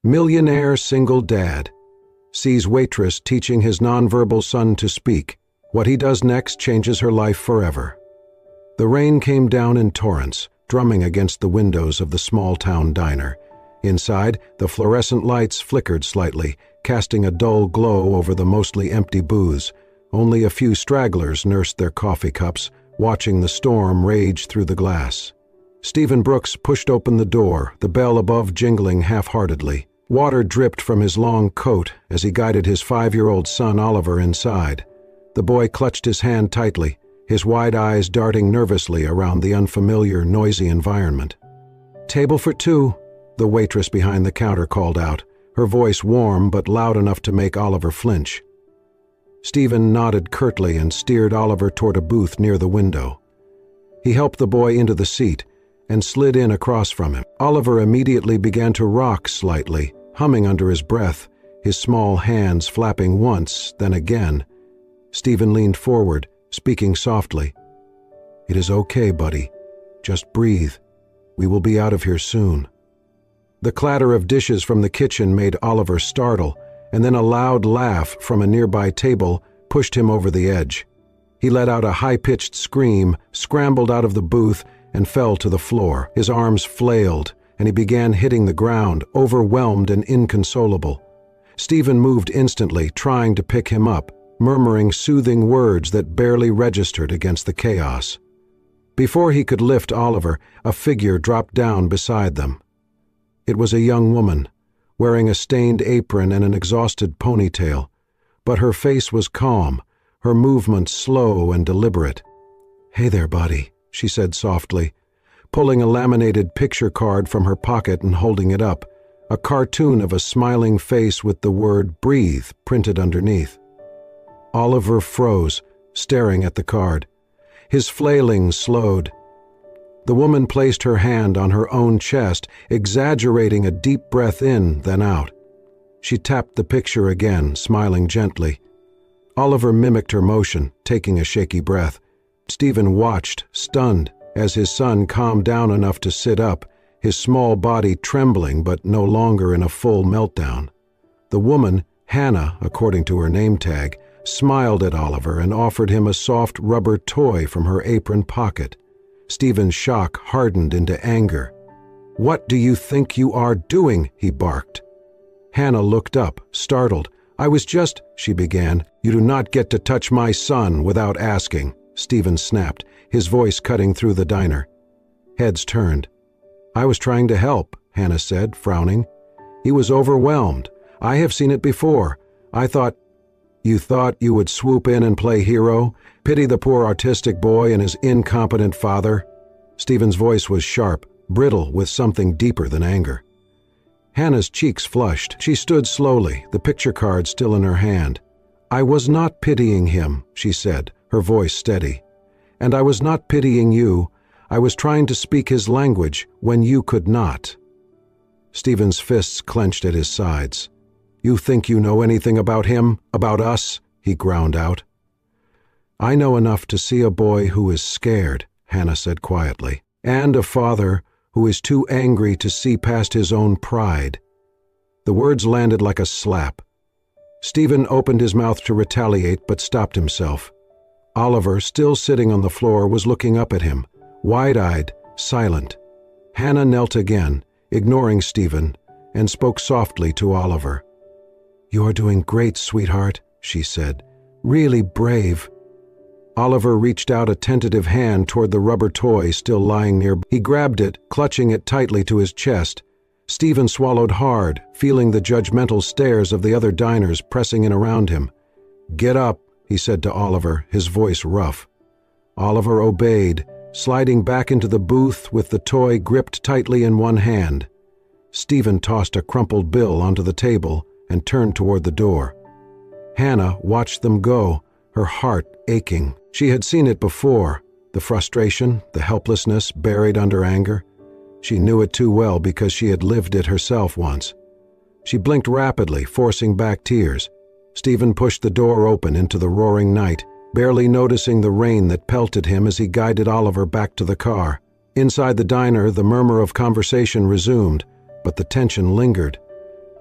Millionaire single dad. Sees waitress teaching his nonverbal son to speak. What he does next changes her life forever. The rain came down in torrents, drumming against the windows of the small-town diner. Inside, the fluorescent lights flickered slightly, casting a dull glow over the mostly empty booths. Only a few stragglers nursed their coffee cups, watching the storm rage through the glass. Stephen Brooks pushed open the door, the bell above jingling half-heartedly. Water dripped from his long coat as he guided his 5-year-old son Oliver inside. The boy clutched his hand tightly, his wide eyes darting nervously around the unfamiliar, noisy environment. "Table for 2, the waitress behind the counter called out, her voice warm but loud enough to make Oliver flinch. Stephen nodded curtly and steered Oliver toward a booth near the window. He helped the boy into the seat and slid in across from him. Oliver immediately began to rock slightly, humming under his breath, his small hands flapping once, then again. Stephen leaned forward, speaking softly. "It is okay, buddy. Just breathe. We will be out of here soon." The clatter of dishes from the kitchen made Oliver startle, and then a loud laugh from a nearby table pushed him over the edge. He let out a high-pitched scream, scrambled out of the booth, and fell to the floor. His arms flailed, and he began hitting the ground, overwhelmed and inconsolable. Stephen moved instantly, trying to pick him up, murmuring soothing words that barely registered against the chaos. Before he could lift Oliver, a figure dropped down beside them. It was a young woman, wearing a stained apron and an exhausted ponytail, but her face was calm, her movements slow and deliberate. "Hey there, buddy," she said softly, pulling a laminated picture card from her pocket and holding it up, a cartoon of a smiling face with the word "breathe" printed underneath. Oliver froze, staring at the card. His flailing slowed. The woman placed her hand on her own chest, exaggerating a deep breath in, then out. She tapped the picture again, smiling gently. Oliver mimicked her motion, taking a shaky breath. Stephen watched, stunned, as his son calmed down enough to sit up, his small body trembling but no longer in a full meltdown. The woman, Hannah, according to her name tag, smiled at Oliver and offered him a soft rubber toy from her apron pocket. Stephen's shock hardened into anger. "What do you think you are doing?" he barked. Hannah looked up, startled. "I was just," she began. "You do not get to touch my son without asking," Stephen snapped, his voice cutting through the diner. Heads turned. "I was trying to help," Hannah said, frowning. "He was overwhelmed. I have seen it before. I thought—" "You thought you would swoop in and play hero? Pity the poor autistic boy and his incompetent father?" Stephen's voice was sharp, brittle with something deeper than anger. Hannah's cheeks flushed. She stood slowly, the picture card still in her hand. "I was not pitying him," she said, her voice steady. "And I was not pitying you. I was trying to speak his language when you could not." Stephen's fists clenched at his sides. "You think you know anything about him, about us?" he ground out. "I know enough to see a boy who is scared," Hannah said quietly, "and a father who is too angry to see past his own pride." The words landed like a slap. Stephen opened his mouth to retaliate but stopped himself. Oliver, still sitting on the floor, was looking up at him, wide-eyed, silent. Hannah knelt again, ignoring Stephen, and spoke softly to Oliver. "You are doing great, sweetheart," she said. "Really brave." Oliver reached out a tentative hand toward the rubber toy still lying near. He grabbed it, clutching it tightly to his chest. Stephen swallowed hard, feeling the judgmental stares of the other diners pressing in around him. "Get up," he said to Oliver, his voice rough. Oliver obeyed, sliding back into the booth with the toy gripped tightly in one hand. Stephen tossed a crumpled bill onto the table and turned toward the door. Hannah watched them go, her heart aching. She had seen it before, the frustration, the helplessness buried under anger. She knew it too well because she had lived it herself once. She blinked rapidly, forcing back tears. Stephen pushed the door open into the roaring night, barely noticing the rain that pelted him as he guided Oliver back to the car. Inside the diner, the murmur of conversation resumed, but the tension lingered.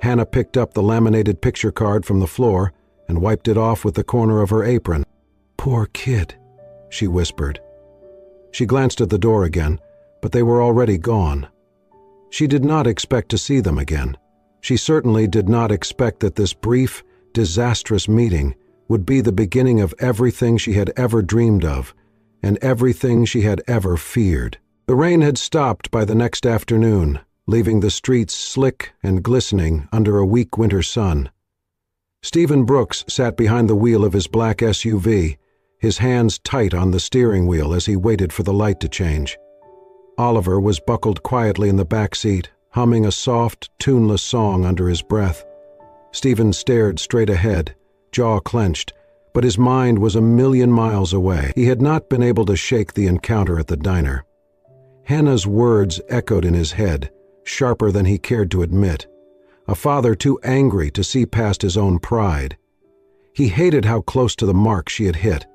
Hannah picked up the laminated picture card from the floor and wiped it off with the corner of her apron. "Poor kid," she whispered. She glanced at the door again, but they were already gone. She did not expect to see them again. She certainly did not expect that this brief, disastrous meeting would be the beginning of everything she had ever dreamed of and everything she had ever feared. The rain had stopped by the next afternoon, leaving the streets slick and glistening under a weak winter sun. Stephen Brooks sat behind the wheel of his black SUV, his hands tight on the steering wheel as he waited for the light to change. Oliver was buckled quietly in the back seat, humming a soft, tuneless song under his breath. Stephen stared straight ahead, jaw clenched, but his mind was a million miles away. He had not been able to shake the encounter at the diner. Hannah's words echoed in his head, sharper than he cared to admit. A father too angry to see past his own pride. He hated how close to the mark she had hit.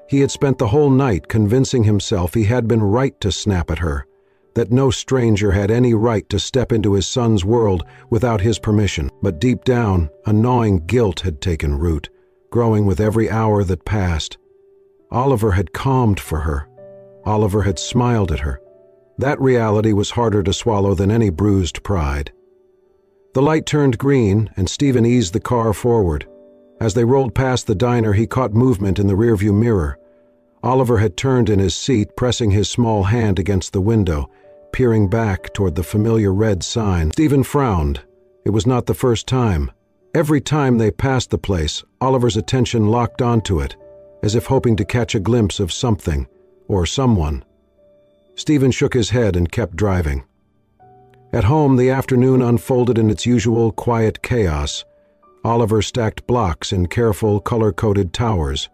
He had spent the whole night convincing himself he had been right to snap at her, that no stranger had any right to step into his son's world without his permission. But deep down, a gnawing guilt had taken root, growing with every hour that passed. Oliver had calmed for her. Oliver had smiled at her. That reality was harder to swallow than any bruised pride. The light turned green, and Stephen eased the car forward. As they rolled past the diner, he caught movement in the rearview mirror. Oliver had turned in his seat, pressing his small hand against the window, peering back toward the familiar red sign. Stephen frowned. It was not the first time. Every time they passed the place, Oliver's attention locked onto it, as if hoping to catch a glimpse of something or someone. Stephen shook his head and kept driving. At home, the afternoon unfolded in its usual quiet chaos. Oliver stacked blocks in careful, color-coded towers.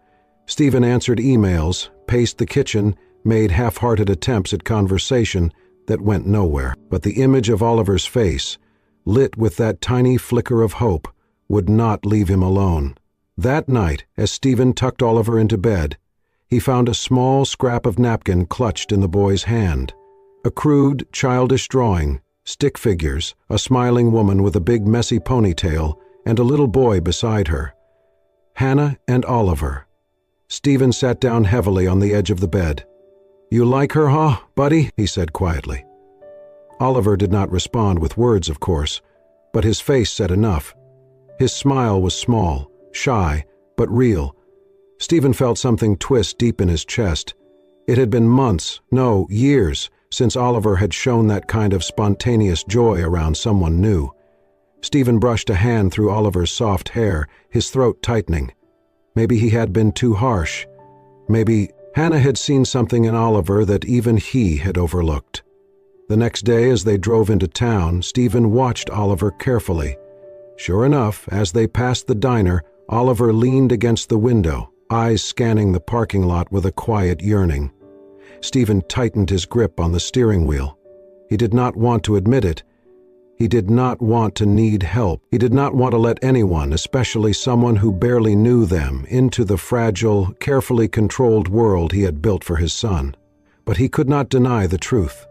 Stephen answered emails, paced the kitchen, made half-hearted attempts at conversation that went nowhere. But the image of Oliver's face, lit with that tiny flicker of hope, would not leave him alone. That night, as Stephen tucked Oliver into bed, he found a small scrap of napkin clutched in the boy's hand. A crude, childish drawing, stick figures, a smiling woman with a big messy ponytail, and a little boy beside her. Hannah and Oliver. Stephen sat down heavily on the edge of the bed. "You like her, huh, buddy?" he said quietly. Oliver did not respond with words, of course, but his face said enough. His smile was small, shy, but real. Stephen felt something twist deep in his chest. It had been months, no, years, since Oliver had shown that kind of spontaneous joy around someone new. Stephen brushed a hand through Oliver's soft hair, his throat tightening. Maybe he had been too harsh. Maybe Hannah had seen something in Oliver that even he had overlooked. The next day, as they drove into town, Stephen watched Oliver carefully. Sure enough, as they passed the diner, Oliver leaned against the window, eyes scanning the parking lot with a quiet yearning. Stephen tightened his grip on the steering wheel. He did not want to admit it. He did not want to need help. He did not want to let anyone, especially someone who barely knew them, into the fragile, carefully controlled world he had built for his son. But he could not deny the truth.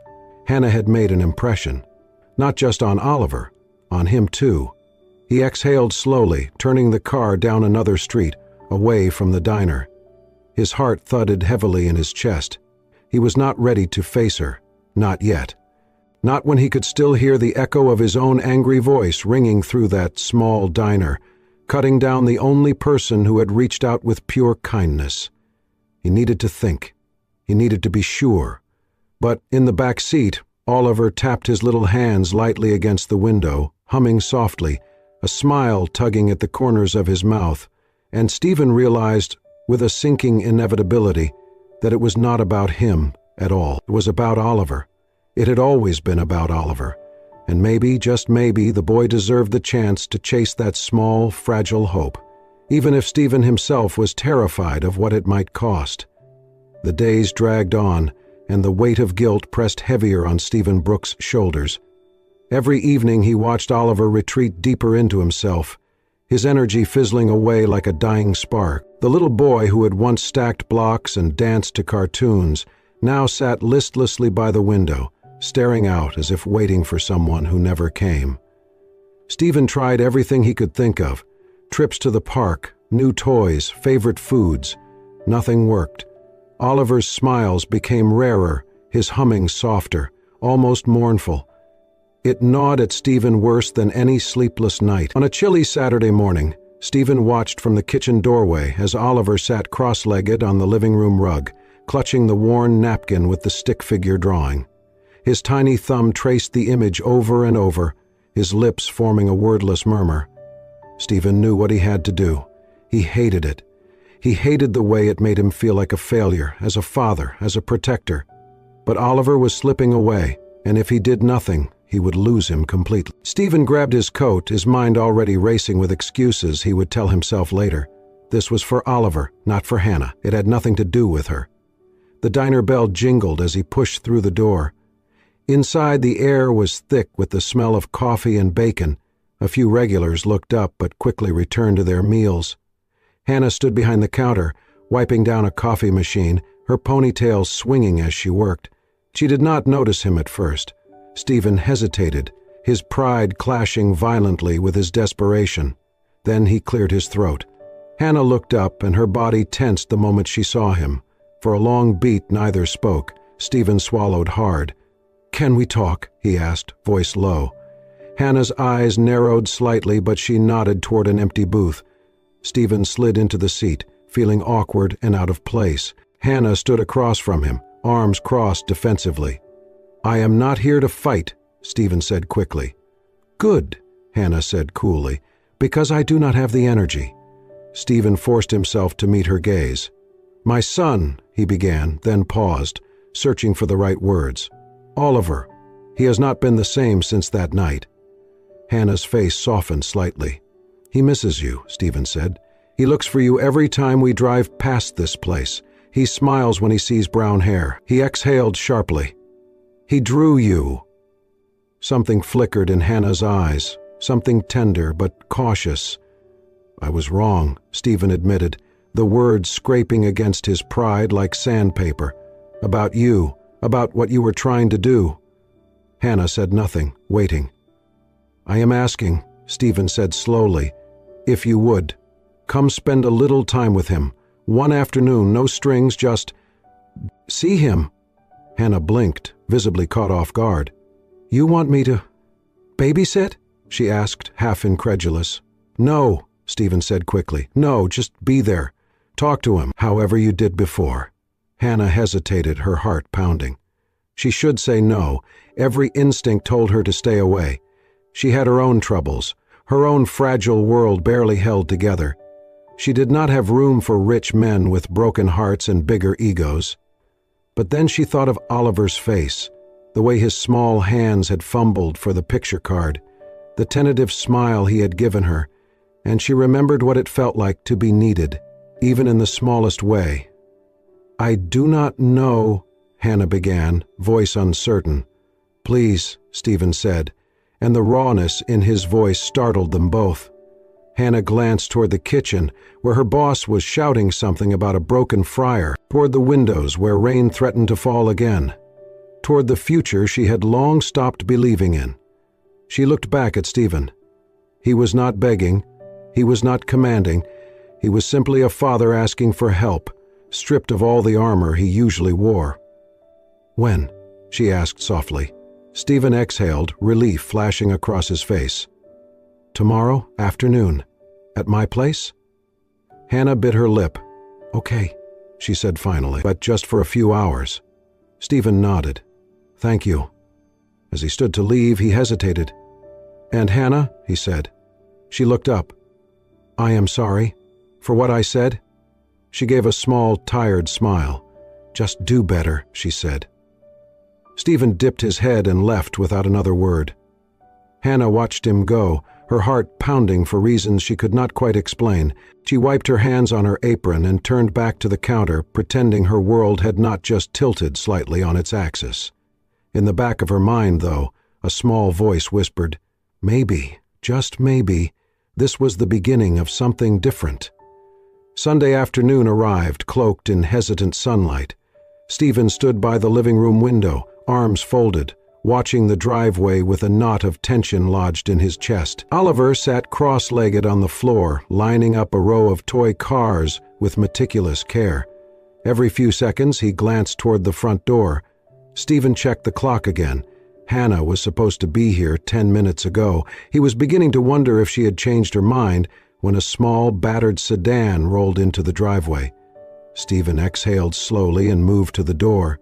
Hannah had made an impression. Not just on Oliver, on him too. He exhaled slowly, turning the car down another street, away from the diner. His heart thudded heavily in his chest. He was not ready to face her, not yet. Not when he could still hear the echo of his own angry voice ringing through that small diner, cutting down the only person who had reached out with pure kindness. He needed to think. He needed to be sure. But in the back seat, Oliver tapped his little hands lightly against the window, humming softly, a smile tugging at the corners of his mouth, and Stephen realized, with a sinking inevitability, that it was not about him at all. It was about Oliver. It had always been about Oliver, and maybe, just maybe, the boy deserved the chance to chase that small, fragile hope, even if Stephen himself was terrified of what it might cost. The days dragged on, and the weight of guilt pressed heavier on Stephen Brooks' shoulders. Every evening he watched Oliver retreat deeper into himself, his energy fizzling away like a dying spark. The little boy who had once stacked blocks and danced to cartoons now sat listlessly by the window, staring out as if waiting for someone who never came. Stephen tried everything he could think of. Trips to the park, new toys, favorite foods. Nothing worked. Oliver's smiles became rarer, his humming softer, almost mournful. It gnawed at Stephen worse than any sleepless night. On a chilly Saturday morning, Stephen watched from the kitchen doorway as Oliver sat cross-legged on the living room rug, clutching the worn napkin with the stick figure drawing. His tiny thumb traced the image over and over, his lips forming a wordless murmur. Stephen knew what he had to do. He hated it. He hated the way it made him feel like a failure, as a father, as a protector. But Oliver was slipping away, and if he did nothing, he would lose him completely. Stephen grabbed his coat, his mind already racing with excuses he would tell himself later. This was for Oliver, not for Hannah. It had nothing to do with her. The diner bell jingled as he pushed through the door. Inside, the air was thick with the smell of coffee and bacon. A few regulars looked up but quickly returned to their meals. Hannah stood behind the counter, wiping down a coffee machine, her ponytail swinging as she worked. She did not notice him at first. Stephen hesitated, his pride clashing violently with his desperation. Then he cleared his throat. Hannah looked up, and her body tensed the moment she saw him. For a long beat, neither spoke. Stephen swallowed hard. "Can we talk?" he asked, voice low. Hannah's eyes narrowed slightly, but she nodded toward an empty booth. Stephen slid into the seat, feeling awkward and out of place. Hannah stood across from him, arms crossed defensively. "I am not here to fight," Stephen said quickly. "Good," Hannah said coolly, "because I do not have the energy." Stephen forced himself to meet her gaze. "My son," he began, then paused, searching for the right words. "Oliver. He has not been the same since that night." Hannah's face softened slightly. "He misses you," Stephen said. "He looks for you every time we drive past this place. He smiles when he sees brown hair." He exhaled sharply. "He drew you." Something flickered in Hannah's eyes, something tender but cautious. "I was wrong," Stephen admitted, the words scraping against his pride like sandpaper. "About you. About what you were trying to do." Hannah said nothing, waiting. "I am asking," Stephen said slowly, "if you would. Come spend a little time with him. One afternoon, no strings, just see him." Hannah blinked, visibly caught off guard. "You want me to babysit?" she asked, half incredulous. "No," Stephen said quickly. "No, just be there. Talk to him, however you did before." Hannah hesitated, her heart pounding. She should say no. Every instinct told her to stay away. She had her own troubles, her own fragile world barely held together. She did not have room for rich men with broken hearts and bigger egos. But then she thought of Oliver's face, the way his small hands had fumbled for the picture card, the tentative smile he had given her, and she remembered what it felt like to be needed, even in the smallest way. "I do not know," Hannah began, voice uncertain. "Please," Stephen said, and the rawness in his voice startled them both. Hannah glanced toward the kitchen, where her boss was shouting something about a broken fryer, toward the windows where rain threatened to fall again, toward the future she had long stopped believing in. She looked back at Stephen. He was not begging, he was not commanding, he was simply a father asking for help, stripped of all the armor he usually wore. "When?" she asked softly. Stephen exhaled, relief flashing across his face. "Tomorrow afternoon. At my place?" Hannah bit her lip. "Okay," she said finally, "but just for a few hours." Stephen nodded. "Thank you." As he stood to leave, he hesitated. "And Hannah?" he said. She looked up. "I am sorry. For what I said?" She gave a small, tired smile. "Just do better," she said. Stephen dipped his head and left without another word. Hannah watched him go, her heart pounding for reasons she could not quite explain. She wiped her hands on her apron and turned back to the counter, pretending her world had not just tilted slightly on its axis. In the back of her mind, though, a small voice whispered, "Maybe, just maybe, this was the beginning of something different." Sunday afternoon arrived, cloaked in hesitant sunlight. Stephen stood by the living room window, arms folded, watching the driveway with a knot of tension lodged in his chest. Oliver sat cross-legged on the floor, lining up a row of toy cars with meticulous care. Every few seconds he glanced toward the front door. Stephen checked the clock again. Hannah was supposed to be here 10 minutes ago. He was beginning to wonder if she had changed her mind when a small, battered sedan rolled into the driveway. Stephen exhaled slowly and moved to the door.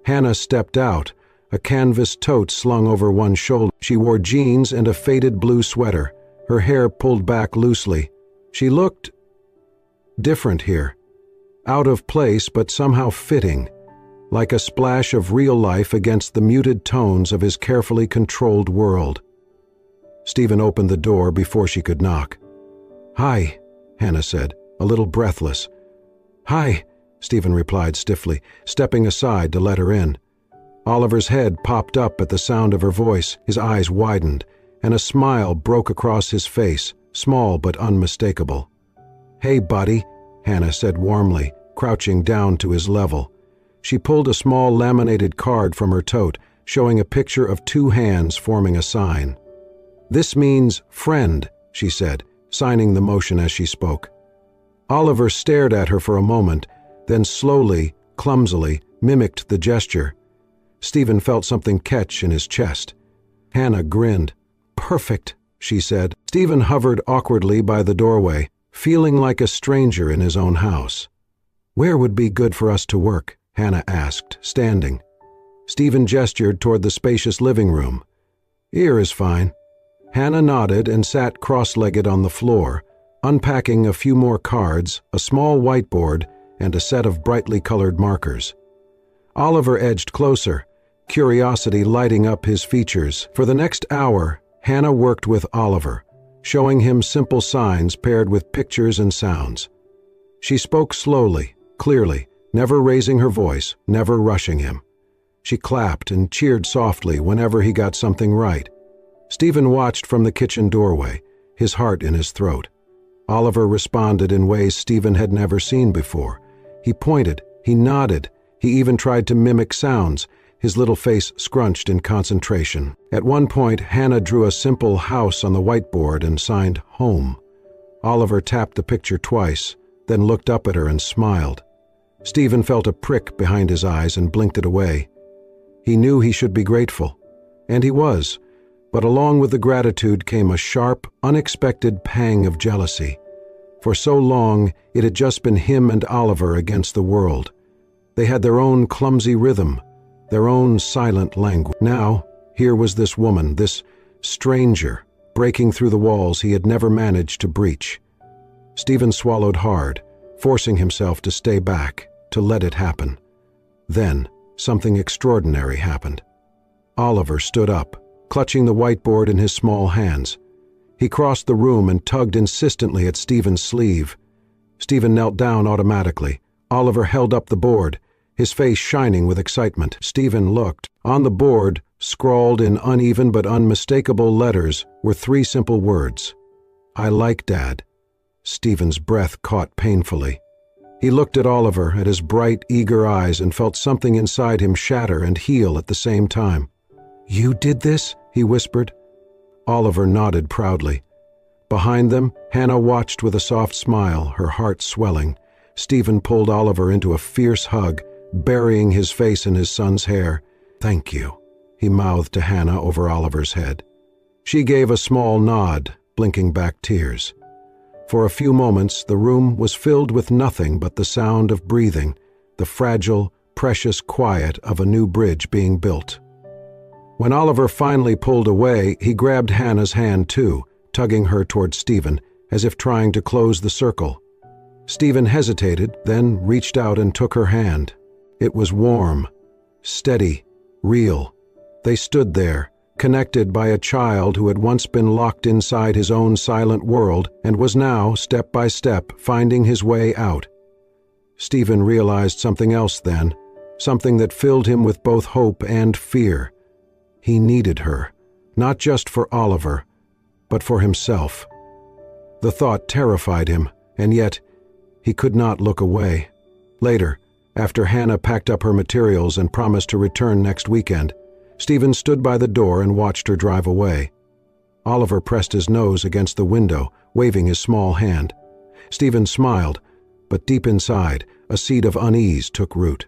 Hannah stepped out, a canvas tote slung over one shoulder. She wore jeans and a faded blue sweater, her hair pulled back loosely. She looked different here, out of place but somehow fitting, like a splash of real life against the muted tones of his carefully controlled world. Stephen opened the door before she could knock. "Hi," Hannah said, a little breathless. "Hi," Stephen replied stiffly, stepping aside to let her in. Oliver's head popped up at the sound of her voice, his eyes widened, and a smile broke across his face, small but unmistakable. "Hey, buddy," Hannah said warmly, crouching down to his level. She pulled a small laminated card from her tote, showing a picture of two hands forming a sign. "This means friend," she said, signing the motion as she spoke. Oliver stared at her for a moment, then slowly, clumsily, mimicked the gesture. Stephen felt something catch in his chest. Hannah grinned. "Perfect," she said. Stephen hovered awkwardly by the doorway, feeling like a stranger in his own house. "Where would be good for us to work?" Hannah asked, standing. Stephen gestured toward the spacious living room. "Here is fine." Hannah nodded and sat cross-legged on the floor, unpacking a few more cards, a small whiteboard, and a set of brightly colored markers. Oliver edged closer, curiosity lighting up his features. For the next hour, Hannah worked with Oliver, showing him simple signs paired with pictures and sounds. She spoke slowly, clearly, never raising her voice, never rushing him. She clapped and cheered softly whenever he got something right. Stephen watched from the kitchen doorway, his heart in his throat. Oliver responded in ways Stephen had never seen before. He pointed, he nodded, he even tried to mimic sounds, his little face scrunched in concentration. At one point, Hannah drew a simple house on the whiteboard and signed home. Oliver tapped the picture twice, then looked up at her and smiled. Stephen felt a prick behind his eyes and blinked it away. He knew he should be grateful, and he was, but along with the gratitude came a sharp, unexpected pang of jealousy. For so long, it had just been him and Oliver against the world. They had their own clumsy rhythm, their own silent language. Now, here was this woman, this stranger, breaking through the walls he had never managed to breach. Stephen swallowed hard, forcing himself to stay back, to let it happen. Then, something extraordinary happened. Oliver stood up, clutching the whiteboard in his small hands. He crossed the room and tugged insistently at Stephen's sleeve. Stephen knelt down automatically. Oliver held up the board, his face shining with excitement. Stephen looked. On the board, scrawled in uneven but unmistakable letters, were three simple words. "I like Dad." Stephen's breath caught painfully. He looked at Oliver, at his bright, eager eyes, and felt something inside him shatter and heal at the same time. "You did this?" he whispered. Oliver nodded proudly. Behind them, Hannah watched with a soft smile, her heart swelling. Stephen pulled Oliver into a fierce hug, burying his face in his son's hair. "Thank you," he mouthed to Hannah over Oliver's head. She gave a small nod, blinking back tears. For a few moments, the room was filled with nothing but the sound of breathing, the fragile, precious quiet of a new bridge being built. When Oliver finally pulled away, he grabbed Hannah's hand too, tugging her toward Stephen, as if trying to close the circle. Stephen hesitated, then reached out and took her hand. It was warm, steady, real. They stood there, connected by a child who had once been locked inside his own silent world and was now, step by step, finding his way out. Stephen realized something else then, something that filled him with both hope and fear. He needed her, not just for Oliver, but for himself. The thought terrified him, and yet he could not look away. Later, after Hannah packed up her materials and promised to return next weekend, Stephen stood by the door and watched her drive away. Oliver pressed his nose against the window, waving his small hand. Stephen smiled, but deep inside, a seed of unease took root.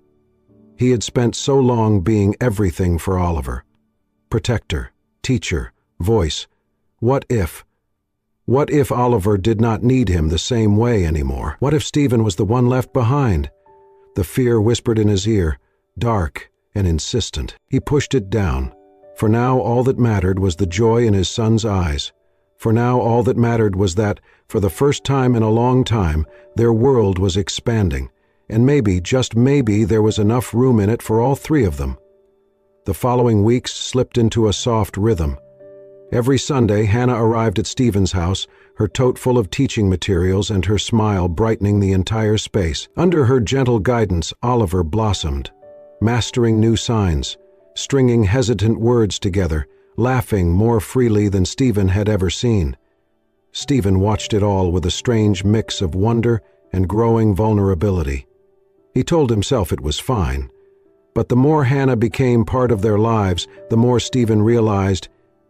He had spent so long being everything for Oliver. Protector, teacher, voice. What if Oliver did not need him the same way anymore? What if Stephen was the one left behind? The fear whispered in his ear, dark and insistent. He pushed it down. For now all that mattered was the joy in his son's eyes. For now all that mattered was that, for the first time in a long time, their world was expanding, and maybe, just maybe, there was enough room in it for all three of them. The following weeks slipped into a soft rhythm. Every Sunday, Hannah arrived at Stephen's house, her tote full of teaching materials and her smile brightening the entire space. Under her gentle guidance, Oliver blossomed, mastering new signs, stringing hesitant words together, laughing more freely than Stephen had ever seen. Stephen watched it all with a strange mix of wonder and growing vulnerability. He told himself it was fine, but the more Hannah became part of their lives, the more Stephen realized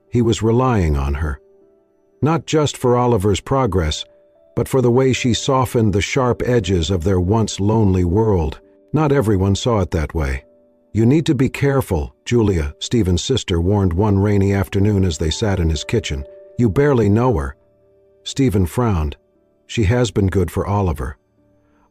he was relying on her. Not just for Oliver's progress, but for the way she softened the sharp edges of their once lonely world. Not everyone saw it that way. "You need to be careful," Julia, Stephen's sister, warned one rainy afternoon as they sat in his kitchen. "You barely know her." Stephen frowned. "She has been good for Oliver."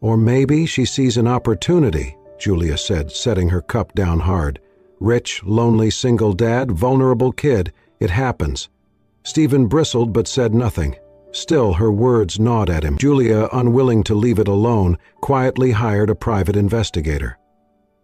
"Or maybe she sees an opportunity," Julia said, setting her cup down hard. "Rich, lonely, single dad, vulnerable kid. It happens." Stephen bristled but said nothing. Still, her words gnawed at him. Julia, unwilling to leave it alone, quietly hired a private investigator.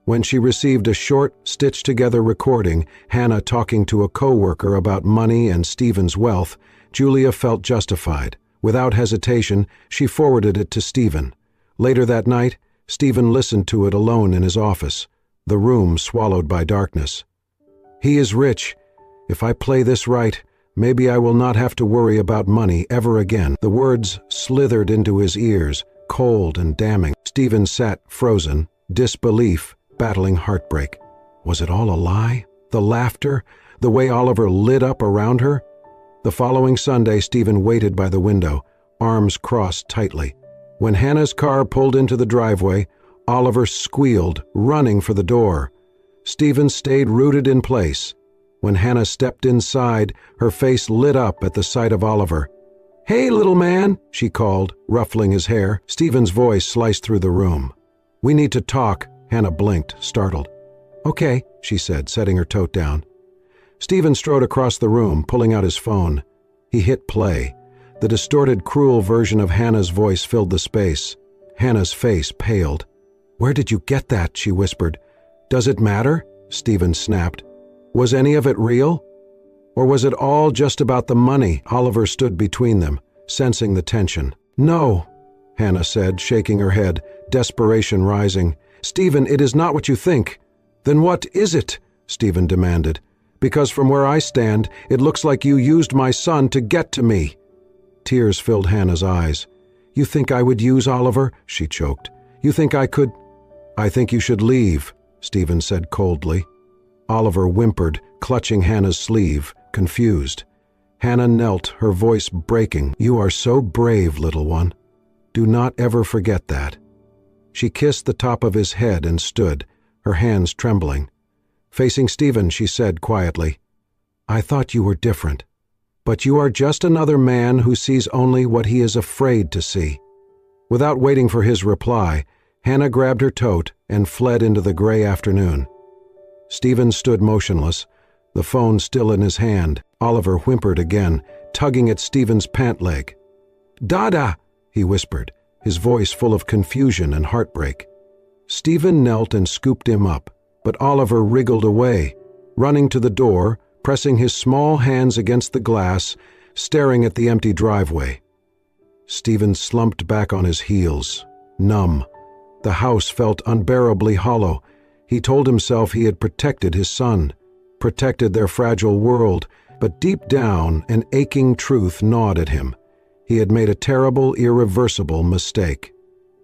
When she received a short, stitched-together recording, Hannah talking to a co-worker about money and Stephen's wealth, Julia felt justified. Without hesitation, she forwarded it to Stephen. Later that night, Stephen listened to it alone in his office, the room swallowed by darkness. "He is rich. If I play this right, maybe I will not have to worry about money ever again." The words slithered into his ears, cold and damning. Stephen sat frozen, disbelief battling heartbreak. Was it all a lie? The laughter? The way Oliver lit up around her? The following Sunday, Stephen waited by the window, arms crossed tightly. When Hannah's car pulled into the driveway, Oliver squealed, running for the door. Stephen stayed rooted in place. When Hannah stepped inside, her face lit up at the sight of Oliver. "Hey, little man," she called, ruffling his hair. Stephen's voice sliced through the room. "We need to talk." Hannah blinked, startled. "Okay," she said, setting her tote down. Stephen strode across the room, pulling out his phone. He hit play. The distorted, cruel version of Hannah's voice filled the space. Hannah's face paled. "Where did you get that?" she whispered. "Does it matter?" Stephen snapped. "Was any of it real? Or was it all just about the money?" Oliver stood between them, sensing the tension. "No," Hannah said, shaking her head, desperation rising. "Stephen, it is not what you think." "Then what is it?" Stephen demanded. "Because from where I stand, it looks like you used my son to get to me." Tears filled Hannah's eyes. "You think I would use Oliver?" she choked. "You think I could—" "I think you should leave," Stephen said coldly. Oliver whimpered, clutching Hannah's sleeve, confused. Hannah knelt, her voice breaking. "You are so brave, little one. Do not ever forget that." She kissed the top of his head and stood, her hands trembling. Facing Stephen, she said quietly, "I thought you were different. But you are just another man who sees only what he is afraid to see." Without waiting for his reply, Hannah grabbed her tote and fled into the gray afternoon. Stephen stood motionless, the phone still in his hand. Oliver whimpered again, tugging at Stephen's pant leg. "Dada!" he whispered, his voice full of confusion and heartbreak. Stephen knelt and scooped him up, but Oliver wriggled away, running to the door, pressing his small hands against the glass, staring at the empty driveway. Stephen slumped back on his heels, numb. The house felt unbearably hollow. He told himself he had protected his son, protected their fragile world, but deep down an aching truth gnawed at him. He had made a terrible, irreversible mistake.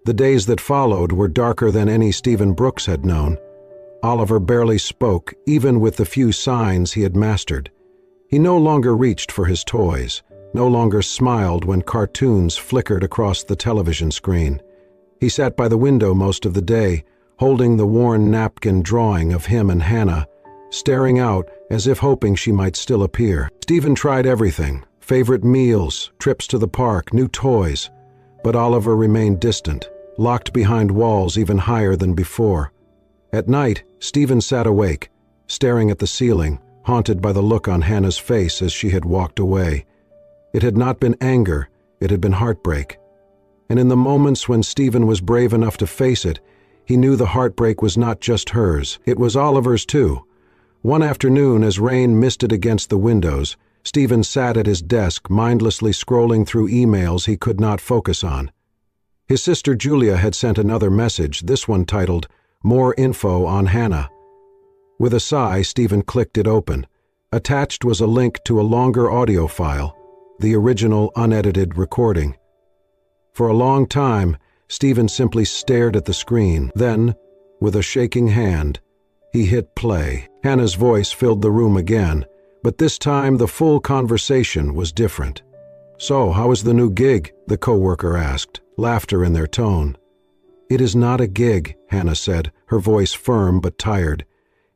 The days that followed were darker than any Stephen Brooks had known. Oliver barely spoke, even with the few signs he had mastered. He no longer reached for his toys, no longer smiled when cartoons flickered across the television screen. He sat by the window most of the day, holding the worn napkin drawing of him and Hannah, staring out as if hoping she might still appear. Stephen tried everything: favorite meals, trips to the park, new toys. But Oliver remained distant, locked behind walls even higher than before. At night, Stephen sat awake, staring at the ceiling, haunted by the look on Hannah's face as she had walked away. It had not been anger, it had been heartbreak. And in the moments when Stephen was brave enough to face it, he knew the heartbreak was not just hers, it was Oliver's too. One afternoon, as rain misted against the windows, Stephen sat at his desk, mindlessly scrolling through emails he could not focus on. His sister Julia had sent another message, this one titled, "More info on Hannah." With a sigh, Stephen clicked it open. Attached was a link to a longer audio file, the original unedited recording. For a long time, Stephen simply stared at the screen. Then, with a shaking hand, he hit play. Hannah's voice filled the room again, but this time the full conversation was different. "So, how is the new gig?" the coworker asked, laughter in their tone. "It is not a gig," Hannah said, her voice firm but tired.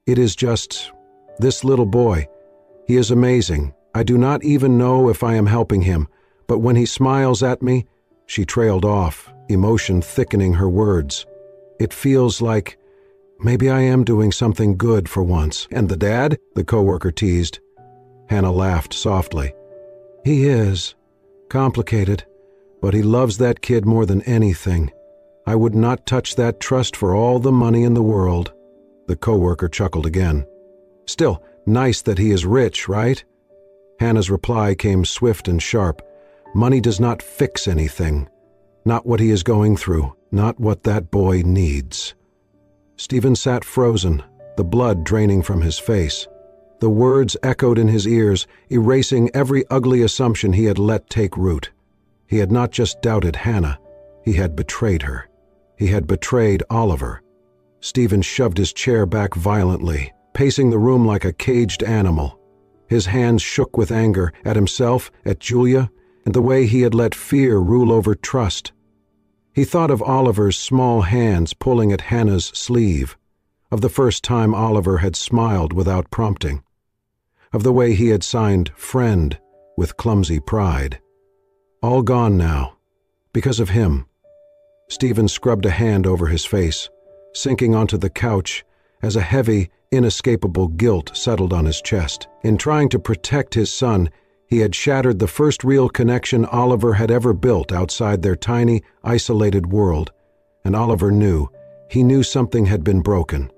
"It is just this little boy. He is amazing. I do not even know if I am helping him, but when he smiles at me—" She trailed off, emotion thickening her words. "It feels like maybe I am doing something good for once." "And the dad?" the coworker teased. Hannah laughed softly. "He is complicated, but he loves that kid more than anything. I would not touch that trust for all the money in the world." The coworker chuckled again. "Still, nice that he is rich, right?" Hannah's reply came swift and sharp. "Money does not fix anything. Not what he is going through, not what that boy needs." Stephen sat frozen, the blood draining from his face. The words echoed in his ears, erasing every ugly assumption he had let take root. He had not just doubted Hannah, he had betrayed her. He had betrayed Oliver. Stephen shoved his chair back violently, pacing the room like a caged animal. His hands shook with anger at himself, at Julia, and the way he had let fear rule over trust. He thought of Oliver's small hands pulling at Hannah's sleeve, of the first time Oliver had smiled without prompting, of the way he had signed "friend" with clumsy pride. All gone now, because of him. Stephen scrubbed a hand over his face, sinking onto the couch as a heavy, inescapable guilt settled on his chest. In trying to protect his son, he had shattered the first real connection Oliver had ever built outside their tiny, isolated world, and Oliver knew. He knew something had been broken.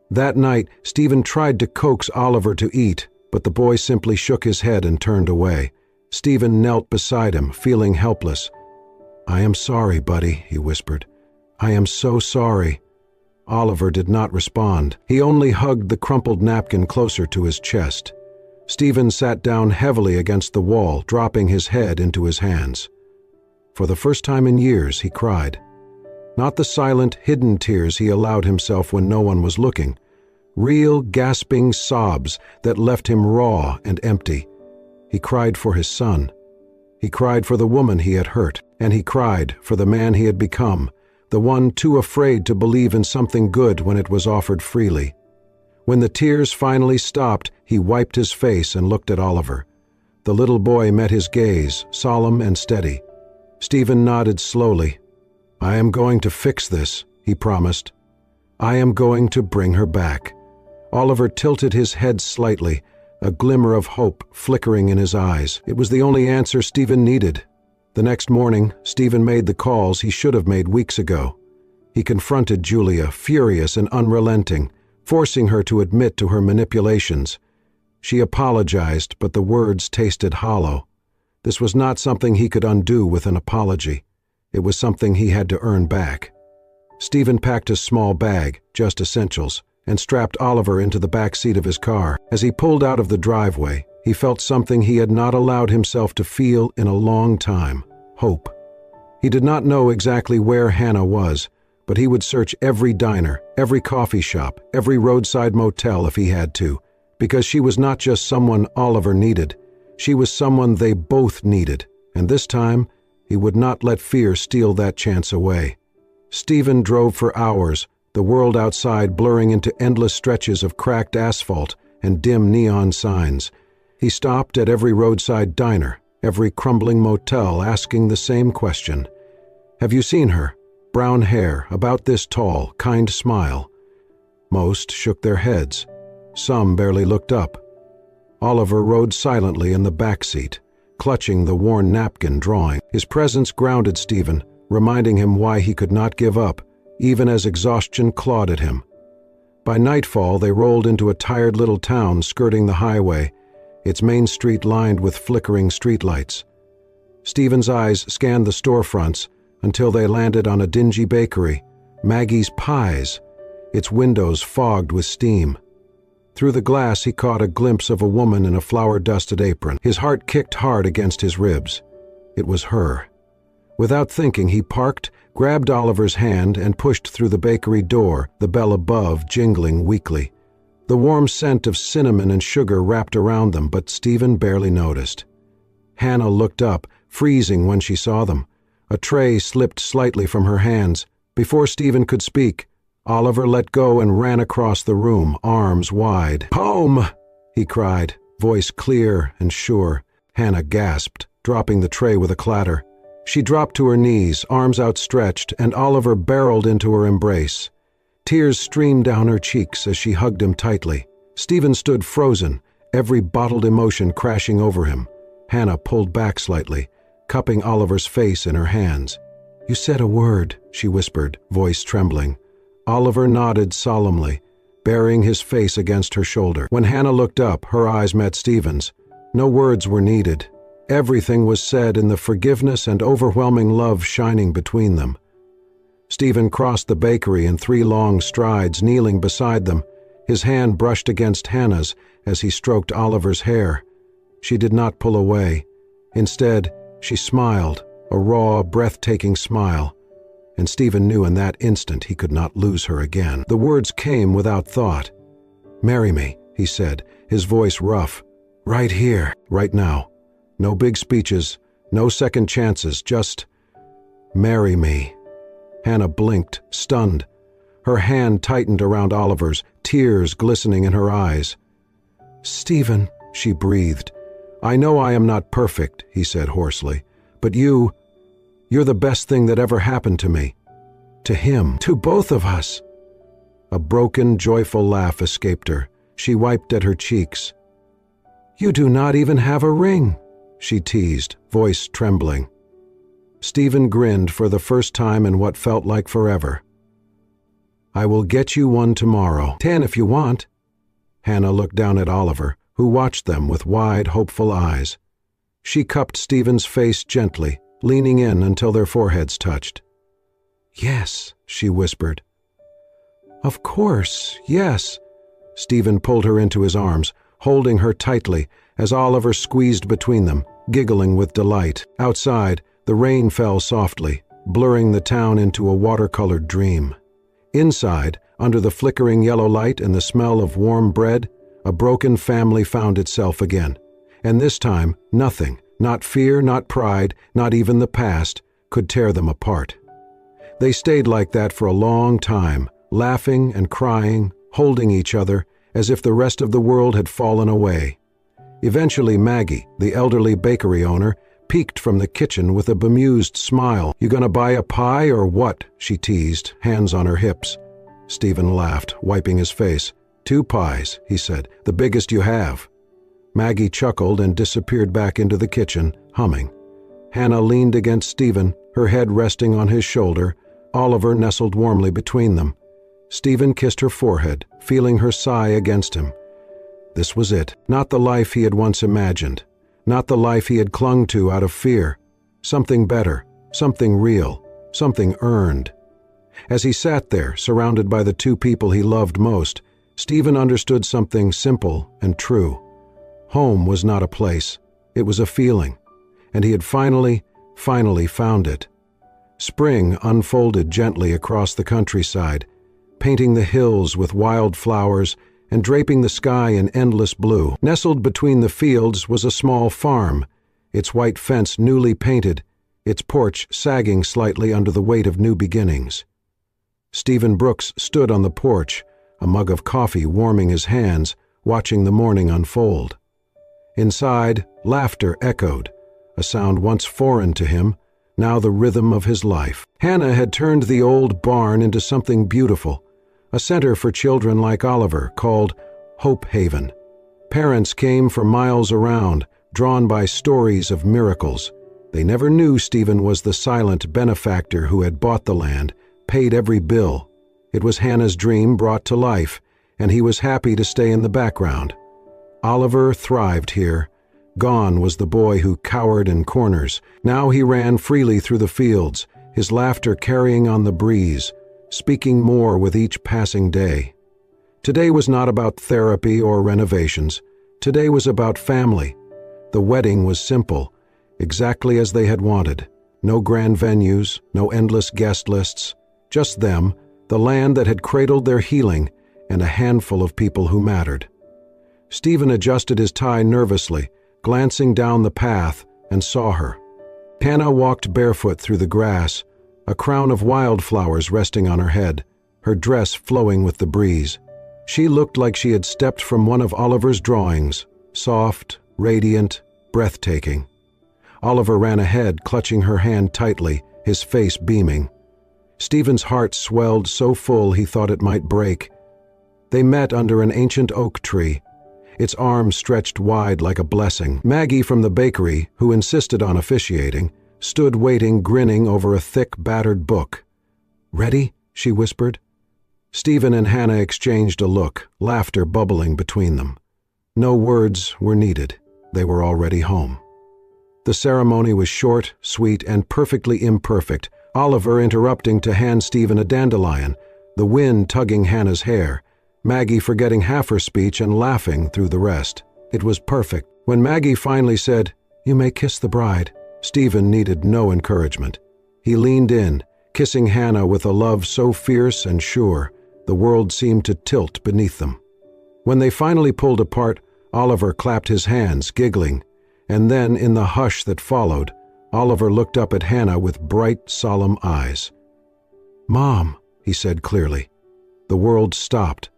That night, Stephen tried to coax Oliver to eat, but the boy simply shook his head and turned away. Stephen knelt beside him, feeling helpless. "I am sorry, buddy," he whispered. "I am so sorry." Oliver did not respond. He only hugged the crumpled napkin closer to his chest. Stephen sat down heavily against the wall, dropping his head into his hands. For the first time in years, he cried. Not the silent, hidden tears he allowed himself when no one was looking. Real, gasping sobs that left him raw and empty. He cried for his son. He cried for the woman he had hurt, and he cried for the man he had become, the one too afraid to believe in something good when it was offered freely. When the tears finally stopped, he wiped his face and looked at Oliver. The little boy met his gaze, solemn and steady. Stephen nodded slowly. "I am going to fix this," he promised. "I am going to bring her back." Oliver tilted his head slightly, a glimmer of hope flickering in his eyes. It was the only answer Stephen needed. The next morning, Stephen made the calls he should have made weeks ago. He confronted Julia, furious and unrelenting, forcing her to admit to her manipulations. She apologized, but the words tasted hollow. This was not something he could undo with an apology. It was something he had to earn back. Stephen packed a small bag, just essentials, and strapped Oliver into the back seat of his car. As he pulled out of the driveway, he felt something he had not allowed himself to feel in a long time: hope. He did not know exactly where Hannah was, but he would search every diner, every coffee shop, every roadside motel if he had to, because she was not just someone Oliver needed. She was someone they both needed, and this time he would not let fear steal that chance away. Stephen drove for hours, the world outside blurring into endless stretches of cracked asphalt and dim neon signs. He stopped at every roadside diner, every crumbling motel, asking the same question. "Have you seen her? Brown hair, about this tall, kind smile." Most shook their heads. Some barely looked up. Oliver rode silently in the back seat, clutching the worn napkin drawing. His presence grounded Stephen, reminding him why he could not give up, even as exhaustion clawed at him. By nightfall, they rolled into a tired little town skirting the highway, its main street lined with flickering streetlights. Stephen's eyes scanned the storefronts until they landed on a dingy bakery, Maggie's Pies, its windows fogged with steam. Through the glass, he caught a glimpse of a woman in a flour-dusted apron. His heart kicked hard against his ribs. It was her. Without thinking, he parked, grabbed Oliver's hand, and pushed through the bakery door, the bell above jingling weakly. The warm scent of cinnamon and sugar wrapped around them, but Stephen barely noticed. Hannah looked up, freezing when she saw them. A tray slipped slightly from her hands. Before Stephen could speak, Oliver let go and ran across the room, arms wide. "Home!" he cried, voice clear and sure. Hannah gasped, dropping the tray with a clatter. She dropped to her knees, arms outstretched, and Oliver barreled into her embrace. Tears streamed down her cheeks as she hugged him tightly. Stephen stood frozen, every bottled emotion crashing over him. Hannah pulled back slightly, cupping Oliver's face in her hands. "You said a word," she whispered, voice trembling. Oliver nodded solemnly, burying his face against her shoulder. When Hannah looked up, her eyes met Stephen's. No words were needed. Everything was said in the forgiveness and overwhelming love shining between them. Stephen crossed the bakery in 3 long strides, kneeling beside them. His hand brushed against Hannah's as he stroked Oliver's hair. She did not pull away. Instead, she smiled, a raw, breathtaking smile, and Stephen knew in that instant he could not lose her again. The words came without thought. "Marry me," he said, his voice rough. "Right here, right now. No big speeches, no second chances, just marry me." Hannah blinked, stunned. Her hand tightened around Oliver's, tears glistening in her eyes. "Stephen," she breathed. "I know I am not perfect," he said hoarsely, "but you're the best thing that ever happened to me. To him, to both of us." A broken, joyful laugh escaped her. She wiped at her cheeks. "You do not even have a ring," she teased, voice trembling. Stephen grinned for the first time in what felt like forever. "I will get you one tomorrow. 10 if you want." Hannah looked down at Oliver, who watched them with wide, hopeful eyes. She cupped Stephen's face gently, leaning in until their foreheads touched. "Yes," she whispered. "Of course, yes." Stephen pulled her into his arms, holding her tightly as Oliver squeezed between them, giggling with delight. Outside, the rain fell softly, blurring the town into a watercolored dream. Inside, under the flickering yellow light and the smell of warm bread, a broken family found itself again. And this time, nothing, not fear, not pride, not even the past, could tear them apart. They stayed like that for a long time, laughing and crying, holding each other, as if the rest of the world had fallen away. Eventually Maggie, the elderly bakery owner, peeked from the kitchen with a bemused smile. "You gonna buy a pie or what?" she teased, hands on her hips. Stephen laughed, wiping his face. "2 pies," he said, "the biggest you have." Maggie chuckled and disappeared back into the kitchen, humming. Hannah leaned against Stephen, her head resting on his shoulder. Oliver nestled warmly between them. Stephen kissed her forehead, feeling her sigh against him. This was it, not the life he had once imagined, not the life he had clung to out of fear. Something better, something real, something earned. As he sat there, surrounded by the 2 people he loved most, Stephen understood something simple and true. Home was not a place, it was a feeling, and he had finally found it. Spring unfolded gently across the countryside, painting the hills with wild flowers and draping the sky in endless blue. Nestled between the fields was a small farm, its white fence newly painted, its porch sagging slightly under the weight of new beginnings. Stephen Brooks stood on the porch, a mug of coffee warming his hands, watching the morning unfold. Inside, laughter echoed, a sound once foreign to him, now the rhythm of his life. Hannah had turned the old barn into something beautiful, a center for children like Oliver called Hope Haven. Parents came for miles around, drawn by stories of miracles. They never knew Stephen was the silent benefactor who had bought the land, paid every bill. It was Hannah's dream brought to life, and he was happy to stay in the background. Oliver thrived here. Gone was the boy who cowered in corners. Now he ran freely through the fields, his laughter carrying on the breeze, speaking more with each passing day. Today was not about therapy or renovations. Today was about family. The wedding was simple, exactly as they had wanted. No grand venues, no endless guest lists. Just them, the land that had cradled their healing, and a handful of people who mattered. Stephen adjusted his tie nervously, glancing down the path, and saw her. Hannah walked barefoot through the grass, a crown of wildflowers resting on her head, her dress flowing with the breeze. She looked like she had stepped from one of Oliver's drawings, soft, radiant, breathtaking. Oliver ran ahead, clutching her hand tightly, his face beaming. Stephen's heart swelled so full he thought it might break. They met under an ancient oak tree, its arms stretched wide like a blessing. Maggie from the bakery, who insisted on officiating, stood waiting, grinning over a thick, battered book. "Ready?" she whispered. Stephen and Hannah exchanged a look, laughter bubbling between them. No words were needed. They were already home. The ceremony was short, sweet, and perfectly imperfect, Oliver interrupting to hand Stephen a dandelion, the wind tugging Hannah's hair, Maggie forgetting half her speech and laughing through the rest. It was perfect. When Maggie finally said, "You may kiss the bride," Stephen needed no encouragement. He leaned in, kissing Hannah with a love so fierce and sure, the world seemed to tilt beneath them. When they finally pulled apart, Oliver clapped his hands, giggling, and then, in the hush that followed, Oliver looked up at Hannah with bright, solemn eyes. "Mom," he said clearly. The world stopped.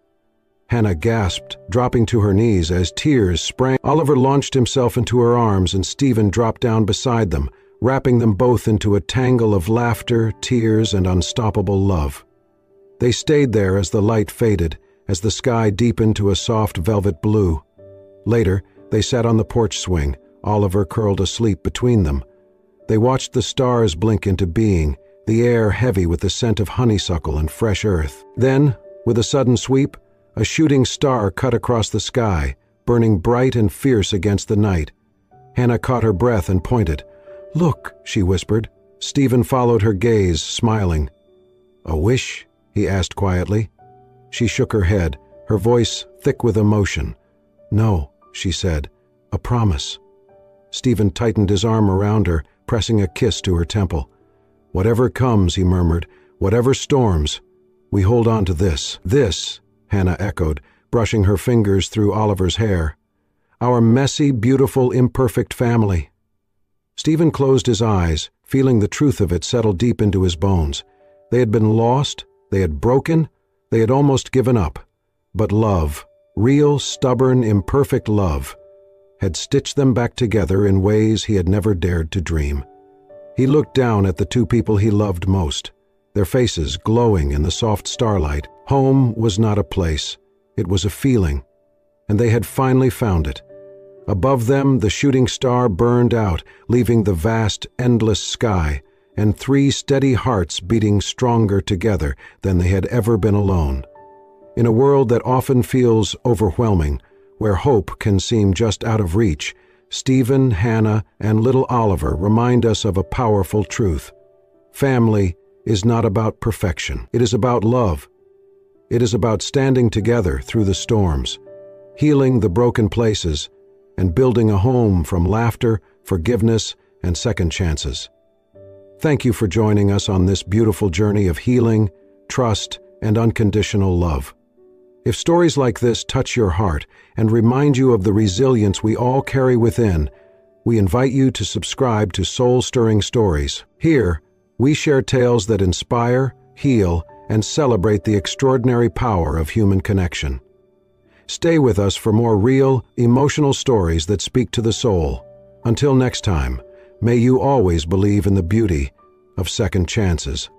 Hannah gasped, dropping to her knees as tears sprang. Oliver launched himself into her arms and Stephen dropped down beside them, wrapping them both into a tangle of laughter, tears, and unstoppable love. They stayed there as the light faded, as the sky deepened to a soft velvet blue. Later, they sat on the porch swing, Oliver curled asleep between them. They watched the stars blink into being, the air heavy with the scent of honeysuckle and fresh earth. Then, with a sudden sweep, a shooting star cut across the sky, burning bright and fierce against the night. Hannah caught her breath and pointed. "Look," she whispered. Stephen followed her gaze, smiling. "A wish?" he asked quietly. She shook her head, her voice thick with emotion. "No," she said, "a promise." Stephen tightened his arm around her, pressing a kiss to her temple. "Whatever comes," he murmured, "whatever storms, we hold on to this." "This," Hannah echoed, brushing her fingers through Oliver's hair. "Our messy, beautiful, imperfect family." Stephen closed his eyes, feeling the truth of it settle deep into his bones. They had been lost, they had broken, they had almost given up. But love, real, stubborn, imperfect love, had stitched them back together in ways he had never dared to dream. He looked down at the two people he loved most, their faces glowing in the soft starlight. Home was not a place, it was a feeling, and they had finally found it. Above them, the shooting star burned out, leaving the vast, endless sky, and three steady hearts beating stronger together than they had ever been alone. In a world that often feels overwhelming, where hope can seem just out of reach, Stephen, Hannah, and little Oliver remind us of a powerful truth. Family is not about perfection. It is about love. It is about standing together through the storms, healing the broken places, and building a home from laughter, forgiveness, and second chances. Thank you for joining us on this beautiful journey of healing, trust, and unconditional love. If stories like this touch your heart and remind you of the resilience we all carry within, we invite you to subscribe to Soul-Stirring Stories. Here, we share tales that inspire, heal, and celebrate the extraordinary power of human connection. Stay with us for more real, emotional stories that speak to the soul. Until next time, may you always believe in the beauty of second chances.